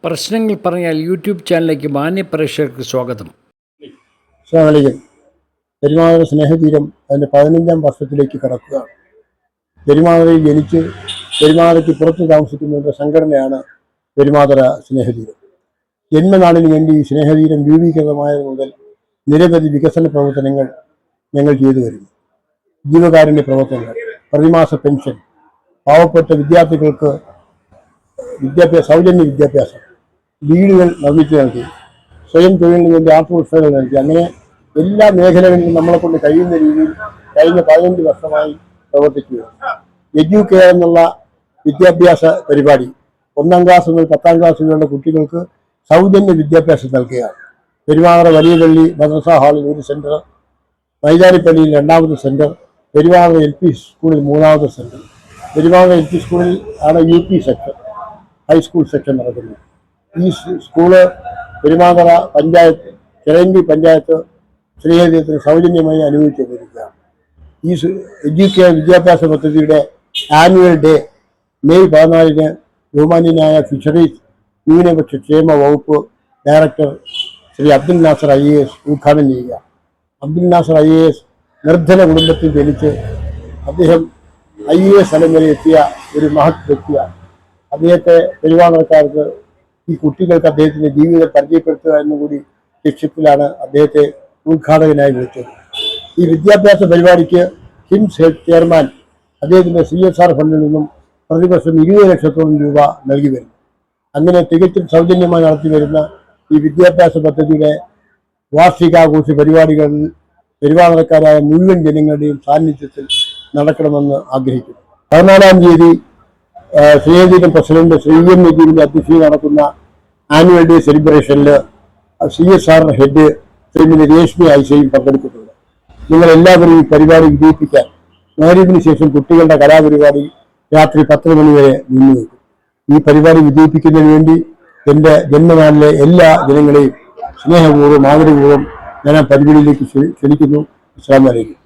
പ്രശ്നങ്ങൾ പറഞ്ഞാൽ യൂട്യൂബ് ചാനലിലേക്ക് മാന്യപ്രേക്ഷകർക്ക് സ്വാഗതം. അസ്സലാമു പെരുമാതുറ സ്നേഹതീരം അതിൻ്റെ 15ാം വർഷത്തിലേക്ക് കടക്കുകയാണ്. പെരുമാതുറയിൽ ജനിച്ച് പെരുമാതുറയ്ക്ക് പുറത്ത് താമസിക്കുന്നവരുടെ സംഘടനയാണ് പെരുമാതുറ സ്നേഹതീരം. ജന്മനാടിന് വേണ്ടി സ്നേഹതീരം രൂപീകൃതമായത് മുതൽ നിരവധി വികസന പ്രവർത്തനങ്ങൾ ഞങ്ങൾ ചെയ്തു വരുന്നു. ജീവകാരുണ്യ പ്രവർത്തനങ്ങൾ, പ്രതിമാസ പെൻഷൻ, പാവപ്പെട്ട വിദ്യാർത്ഥികൾക്ക് സൗജന്യ വിദ്യാഭ്യാസം, വീടുകൾ നിർമ്മിച്ചു നൽകി, സ്വയം തൊഴിലിന് വേണ്ടി ആത്മവിശ്വാസം നൽകി, അങ്ങനെ എല്ലാ മേഖലകളിലും നമ്മളെ കൊണ്ട് കഴിയുന്ന രീതിയിൽ കഴിഞ്ഞ 15 വർഷമായി പ്രവർത്തിക്കുകയാണ്. എഡ്യൂകെയർ എന്നുള്ള വിദ്യാഭ്യാസ പരിപാടി 1ാം ക്ലാസ് മുതൽ 10ാം ക്ലാസ് വരെയുള്ള കുട്ടികൾക്ക് സൗജന്യ വിദ്യാഭ്യാസം നൽകുകയാണ്. പെരുമാതുറ വലിയ പള്ളി മദ്രസ ഹാളിൽ 1 സെന്റർ, മൈതാനിപ്പള്ളിയിൽ 2ാമത് സെന്റർ, പെരുമാതുറ LP സ്കൂളിൽ 3ാമത് സെന്റർ. പെരുമാതുറ LP സ്കൂളിൽ ആണ് UP സെക്ഷൻ, ഹൈസ്കൂൾ സെക്ഷൻ നടക്കുന്നത്. ഈ സ്കൂള് പെരുമാതുറ പഞ്ചായത്ത്, ചിറയൻകി പഞ്ചായത്ത് സ്നേഹതീരത്തിന് സൗജന്യമായി അനുവദിച്ചുകൊണ്ടിരിക്കുകയാണ്. ഈ എഡ്യൂകെയർ വിദ്യാഭ്യാസ പദ്ധതിയുടെ ആനുവൽ ഡേ മെയ് 14-ന് ബഹുമാന്യനായ ഫിഷറീസ് ന്യൂനപക്ഷ ക്ഷേമ വകുപ്പ് ഡയറക്ടർ ശ്രീ അബ്ദുൽ നാസർ IAS ഉദ്ഘാടനം ചെയ്യുക. അബ്ദുൽ നാസർ IAS നിർധന കുടുംബത്തിൽ ജനിച്ച് അദ്ദേഹം IAS തലം വരെ എത്തിയ ഒരു മഹത് വ്യക്തിയാണ്. അദ്ദേഹത്തെ പെരുമാതുറക്കാർക്ക്, ഈ കുട്ടികൾക്ക് അദ്ദേഹത്തിന്റെ ജീവിതം പരിചയപ്പെടുത്തുക എന്നുകൂടി ലക്ഷ്യത്തിലാണ് അദ്ദേഹത്തെ ഉദ്ഘാടകനായി വിളിച്ചത്. ഈ വിദ്യാഭ്യാസ പരിപാടിക്ക് ഹിംസ് ഹെൽത്ത് ചെയർമാൻ അദ്ദേഹത്തിന്റെ CSR ഫണ്ടിൽ നിന്നും പ്രതിവർഷം 20 ലക്ഷത്തോളം രൂപ നൽകി വരുന്നു. അങ്ങനെ തികച്ചും സൗജന്യമായി നടത്തി വരുന്ന ഈ വിദ്യാഭ്യാസ പദ്ധതിയുടെ വാർഷികാഘോഷ പരിപാടികളിൽ പെരുമാതുറക്കാരായ മുഴുവൻ ജനങ്ങളുടെയും സാന്നിധ്യത്തിൽ നടക്കണമെന്ന് ആഗ്രഹിക്കുന്നു. 14-ാം തീയതി സ്നേഹതീരം പ്രസിഡന്റ് ശ്രീ EM നജീബിന്റെ അധ്യക്ഷതയിൽ നടക്കുന്ന ആനുവൽ ഡേ സെലിബ്രേഷനിൽ CSR ഹെഡ് ശ്രീമതി രേഷ്മി ഐഷയും പങ്കെടുക്കുന്നുണ്ട്. നിങ്ങളെല്ലാവരും ഈ പരിപാടി വിജയിപ്പിക്കാൻ മഗ്‌രിബിന് ശേഷം കുട്ടികളുടെ കലാപരിപാടി രാത്രി 10 മണി വരെ നിന്നുവെക്കും. ഈ പരിപാടി വിജയിപ്പിക്കുന്നതിന് വേണ്ടി എൻ്റെ ജന്മനാട്ടിലെ എല്ലാ ജനങ്ങളെയും സ്നേഹപൂർവ്വം ആദരപൂർവ്വം ഞാൻ ആ പരിപാടിയിലേക്ക് ക്ഷണിക്കുന്നു. അസ്സലാമു അലൈക്കും.